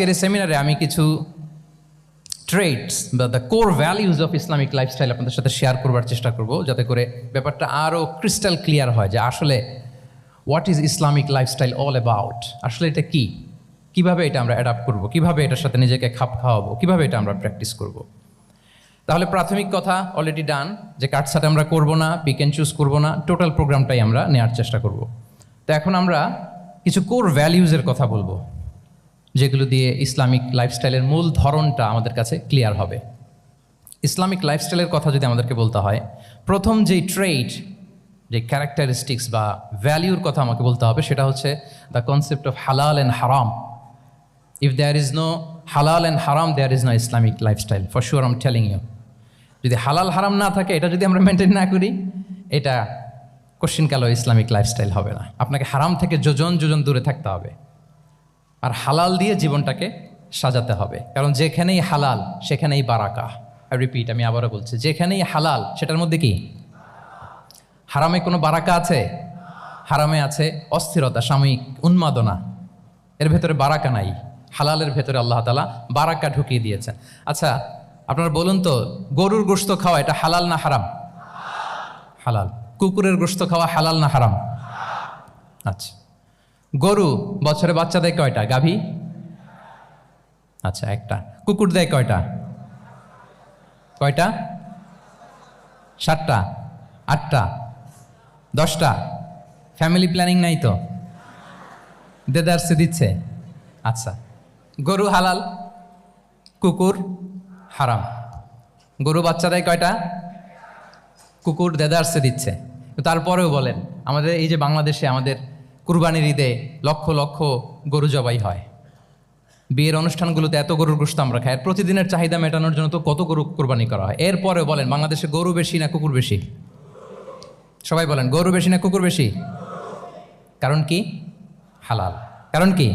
এর সেমিনারে আমি কিছু ট্রেটস বা the core values of Islamic lifestyle আপনাদের সাথে শেয়ার করবার চেষ্টা করব, যাতে করে ব্যাপারটা আরও ক্রিস্টাল ক্লিয়ার হয় যে আসলে what is Islamic lifestyle all about. আসলে এটা কি, কিভাবে এটা আমরা অ্যাডাপ্ট করব, কিভাবে এটার সাথে নিজেকে খাপ খাওয়াবো, কিভাবে এটা আমরা প্র্যাকটিস করব। তাহলে প্রাথমিক কথা অলরেডি ডান, যে কাটছাট আমরা করব না, পিক অ্যান্ড চুজ করবো না, টোটাল প্রোগ্রামটাই আমরা নেওয়ার চেষ্টা করব। তো এখন আমরা কিছু কোর ভ্যালিউজের কথা বলবো, যেগুলো দিয়ে ইসলামিক লাইফস্টাইলের মূল ধরনটা আমাদের কাছে ক্লিয়ার হবে। ইসলামিক লাইফস্টাইলের কথা যদি আমাদেরকে বলতে হয়, প্রথম যেই ট্রেট, যে ক্যারেক্টারিস্টিক্স বা ভ্যালিউর কথা আমাকে বলতে হবে, সেটা হচ্ছে the concept of halal and haram. If there is no halal and haram, there is no Islamic lifestyle, for sure I am telling you. যদি হালাল হারাম না থাকে, এটা যদি আমরা মেনটেন না করি, এটা কোশ্চিন কালো ইসলামিক লাইফস্টাইল হবে না। আপনাকে হারাম থেকে যোজন যোজন দূরে থাকতে হবে, আর হালাল দিয়ে জীবনটাকে সাজাতে হবে। কারণ যেখানেই হালাল সেখানেই বারাকা। আই রিপিট, আমি আবারও বলছি, যেখানেই হালাল সেটার মধ্যে কি হারামে কোনো বারাকা আছে? হারামে আছে অস্থিরতা, সাময়িক উন্মাদনা, এর ভেতরে বারাকা নাই। হালালের ভেতরে আল্লাহ তাআলা বারাকা ঢুকিয়ে দিয়েছেন। আচ্ছা, আপনারা বলুন তো, গরুর গোশত খাওয়া এটা হালাল না হারাম? হালাল। কুকুরের গোশত খাওয়া হালাল না হারাম? আচ্ছা, গরু বছরে বাচ্চা দেয় কয়টা? গাভী? আচ্ছা, একটা। কুকুর দেয় কয়টা? কয়টা? 7টা, 8টা, 10টা? ফ্যামিলি প্ল্যানিং নাই তো? দেদারসে দিচ্ছে। আচ্ছা, গরু হালাল, কুকুর হারাম। গরু বাচ্চা দেয় কয়টা? কুকুর দেদারসে দিচ্ছে। তারপরেও বলেন, আমাদের এই যে বাংলাদেশে আমাদের কুরবানির ঈদে লক্ষ লক্ষ গরু জবাই হয়, বিয়ের অনুষ্ঠানগুলোতে এত গরুর গোশত আমরা খাই, প্রতিদিনের চাহিদা মেটানোর জন্য তো কত গরু কোরবানি করা হয়। এরপরেও বলেন, বাংলাদেশে গরু বেশি না কুকুর বেশি? সবাই বলেন, গরু বেশি না কুকুর বেশি? কারণ কি? হালাল। কারণ কি?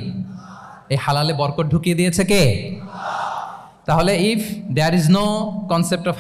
এই হালালে বরকত ঢুকিয়ে দিয়েছে কে? তাহলে if there is no concept of